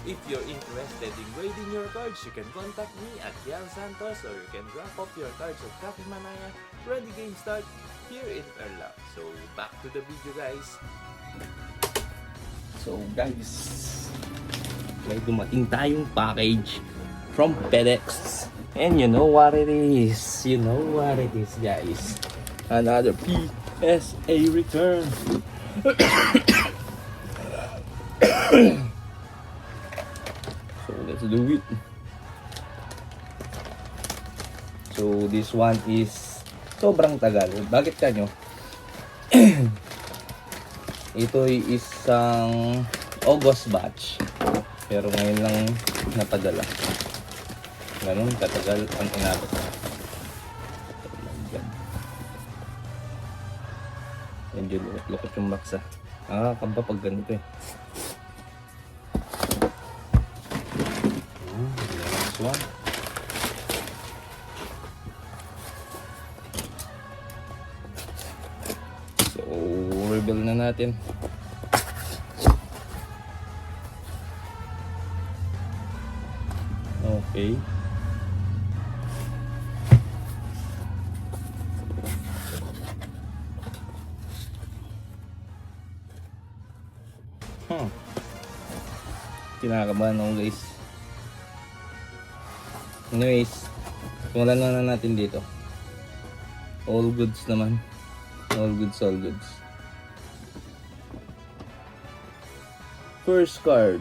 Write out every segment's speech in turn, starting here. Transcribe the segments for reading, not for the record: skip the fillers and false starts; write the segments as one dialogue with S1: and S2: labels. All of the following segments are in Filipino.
S1: If you're interested in grading your cards, you can contact me at Kial Santos, or you can drop off your cards at Cafe Manaya. Ready game start here in Tarlac. So back to the video, guys. So guys, may dumating tayong package from FedEx. And you know what it is. You know what it is, guys. Another PSA return. So let's do it. So this one is sobrang tagal. Bakit kanyo? Ito ay isang August batch. Pero ngayon lang napadala. Ganun katagal ang inabot. Oh my God. Medyo lukot yung box ah. Nakakaba pag ganito eh. Next one. So, reveal na natin. Okay. Kinakabahan ako, guys. Anyways, tungalan na natin dito. All goods naman. All goods, all goods. First card.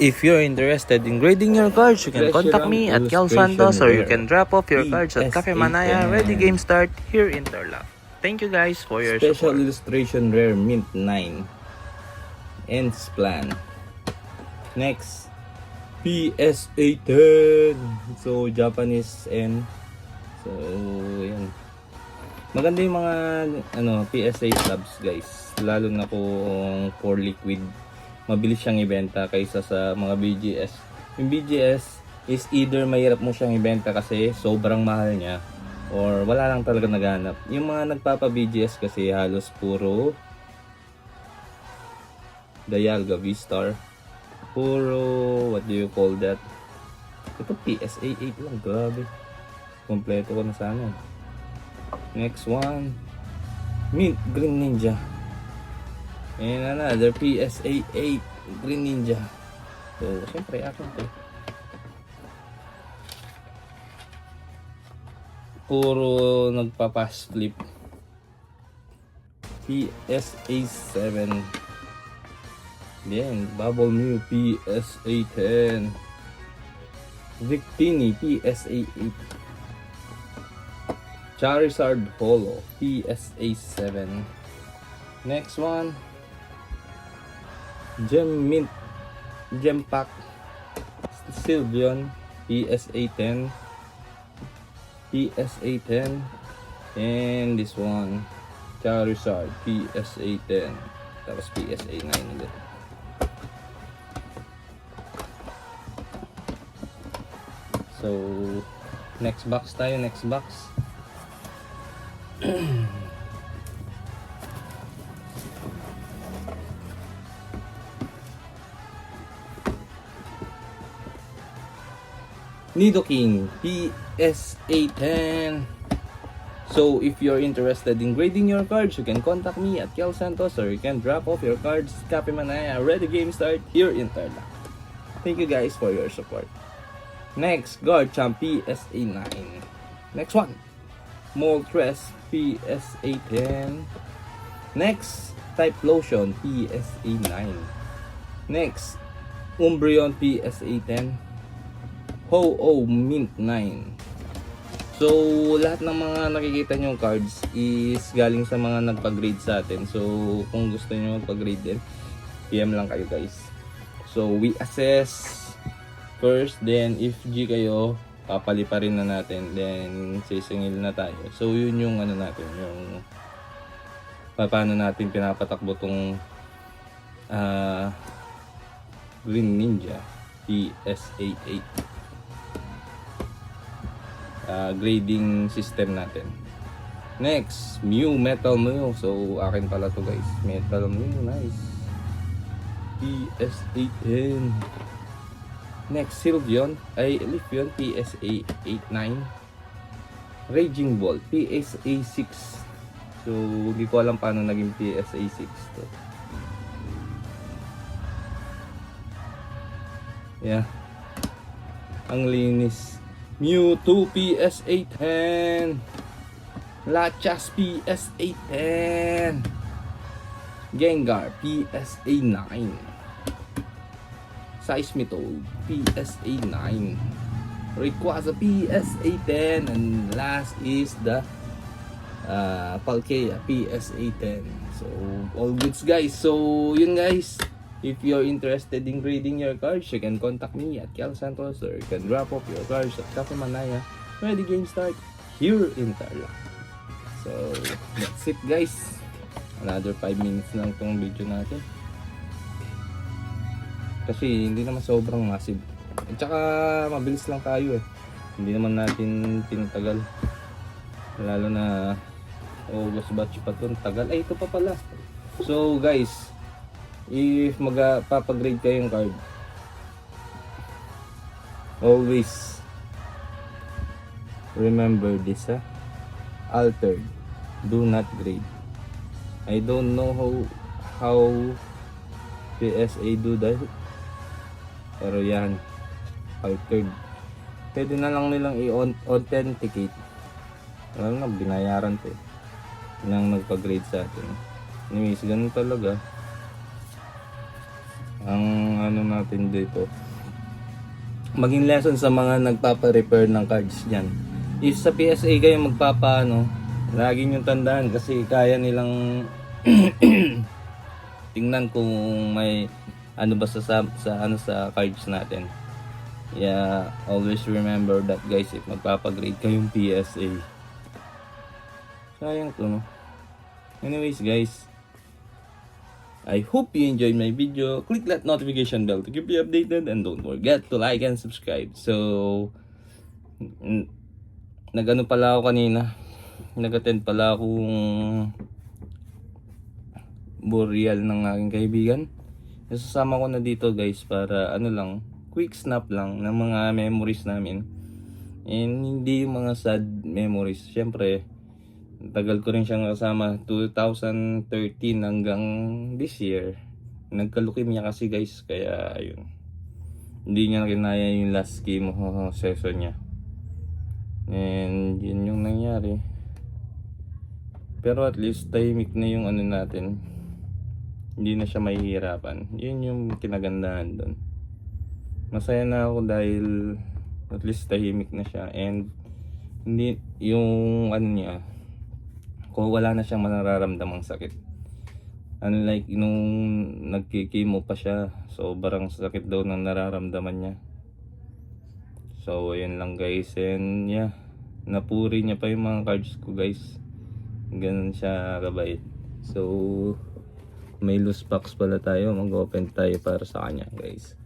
S2: If you're interested in grading your cards, you can contact me at Kial Santos, or you can drop off your cards at Cafe Manaya. Ready game start here in Tarlac. Thank you guys for your
S1: Special
S2: support.
S1: illustration rare mint 9. Ends plan. Next, PSA 10. So Japanese N. So yan. Maganda yung mga PSA subs, guys. Lalo na kung for liquid. Mabilis siyang ibenta kaysa sa mga BGS. Yung BGS is either mahirap mo siyang ibenta kasi sobrang mahal niya, or wala lang talaga naghanap. Yung mga nagpapa-BGS kasi halos puro Dialga V-Star. Puro, what do you call that? Ito PSA 8 lang, grabe. Kompleto ko na sana. Next one, Mint Green Ninja. And another PSA 8 Green Ninja. So, syempre akin to. Puro nagpa-pass flip. PSA 7. Then, Bubble Mew PSA 10. Victini PSA 8. Charizard Holo PSA 7. Next one, Gem Pack Sylveon PSA 10. PSA 10. And this one, Charizard PSA 10. Tapos PSA 9 ulit. So, next box tayo, next box. Nidoking PSA 10. So if you're interested in grading your cards, you can contact me at Kial Santos, or you can drop off your cards at Cafe Manaya. Ready game start here in Tarlac. Thank you guys for your support. Next, Garchomp PSA 9. Next one, Moltres PSA 10. Next, Typhlosion PSA 9. Next, Umbreon PSA 10. Ho-Oh Mint 9. So, lahat ng mga nakikita nyo cards is galing sa mga nagpa-grade sa atin. So, kung gusto nyo magpa-grade din, PM lang kayo, guys. So, we assess first, then if G kayo, papaliparin na natin, then sisingil na tayo. So, yun yung natin, yung paano natin pinapatakbo tong Green Ninja PSA 8. Grading system natin. Next, Metal Mew. So, akin pala to, guys. Metal Mew, nice. PSA 10. Next, Sylveon, ay Leafeon, PSA 89. Raging Ball, PSA 6. So, hindi ko alam paano naging PSA 6 to. Yeah. Ang linis. Mewtwo, PSA 10. Lachas, PSA 10. Gengar, PSA 9. Seismitoad, PSA 9. Rayquaza, PSA 10. And last is the Palkia, PSA 10. So, all goods guys. So, yun guys. If you're interested in grading your cards, you can contact me at Kel Santos, or you can drop off your cards at Cafe Manaya. Ready game start here in Tarlac. So, that's it guys. Another 5 minutes lang itong video natin. Kasi hindi naman sobrang massive. At saka mabilis lang tayo eh. Hindi naman natin tinatagal. Lalo na August batch pa ito. Tagal. Ay, ito pa pala. So guys, if magpapagrade kayong card, always remember this ha. Altered, do not grade. I don't know how PSA do that, pero yan, altered. Pwede na lang nilang i-authenticate. Alam na, binayaran to eh, nang nagpa-grade sa atin. Anyways, ganun talaga ang ano natin dito. Maging lesson sa mga nagpapa-repair ng cards dyan. If sa PSA kayo magpapaano, lagi nyo tandaan kasi kaya nilang tingnan kung may ano ba sa cards natin. Yeah, always remember that guys, if magpapagrade kayong PSA. Sayang to, no? Anyways guys, I hope you enjoyed my video. Click that notification bell to keep you updated, and don't forget to like and subscribe. So, nag-ano pala ako kanina. Nag-attend pala akong burial ng aking kaibigan. Sasama ko na dito guys para ano lang, quick snap lang ng mga memories namin. And hindi yung mga sad memories. Syempre, tagal ko rin siyang kasama, 2013 hanggang this year. Nagka-leukemia kasi guys, kaya ayun, hindi niya kinaya yung last chemo session niya, and yun yung nangyari. Pero at least tahimik na yung ano natin, hindi na siya mahihirapan. Yun yung kinagandahan doon. Masaya na ako dahil at least tahimik na siya, and hindi yung ano niya, kung wala na siyang nararamdamang sakit. Unlike nung nagkikimo pa siya, sobrang sakit daw ng nararamdaman niya. So ayun lang guys, and yeah, napuri niya pa yung mga cards ko guys. Ganun siya kabait. So may loose packs pala tayo, mag-open tayo para sa kanya guys.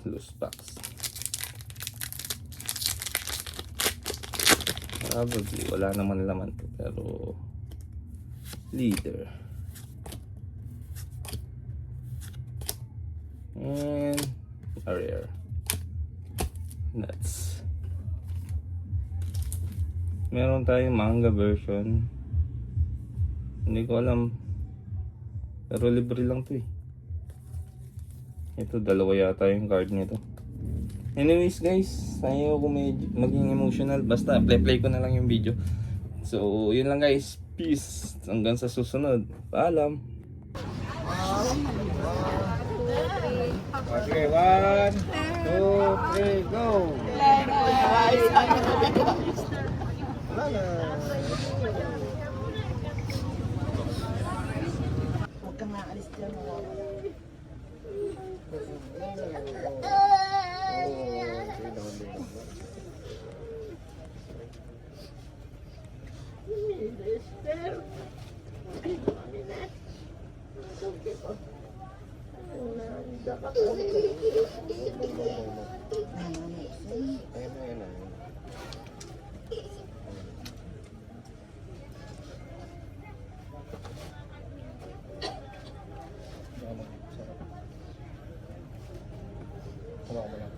S1: Loose packs. Probably wala naman laman to, pero leader and a rare. Nuts. Meron tayong manga version, hindi ko alam, pero libre lang to eh. Ito, dalawa yata yung card nito. Anyways guys, ayaw ko maging emotional, basta play ko na lang yung video. So yun lang guys, peace, hanggang sa susunod, paalam.
S3: Okay, 1, 2, 3, go!
S4: Huwag kang aalis dyan.
S3: Hawakan mo lang.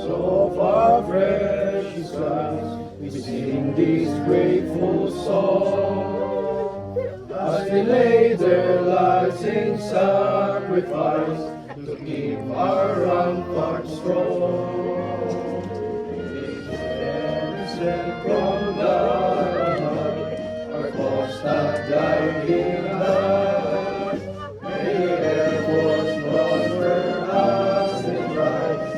S5: Of our precious Christ, we sing this grateful song. As they lay their lives in sacrifice to keep our rampart strong. Innocent from the heart, our cause that died in life. May the Air Force prosper as they rise.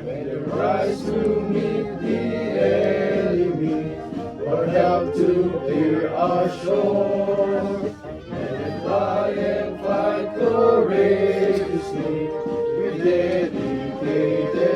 S5: When they rise to meet the enemy, or help to clear our shore, when they fly and fight courageously with dedicated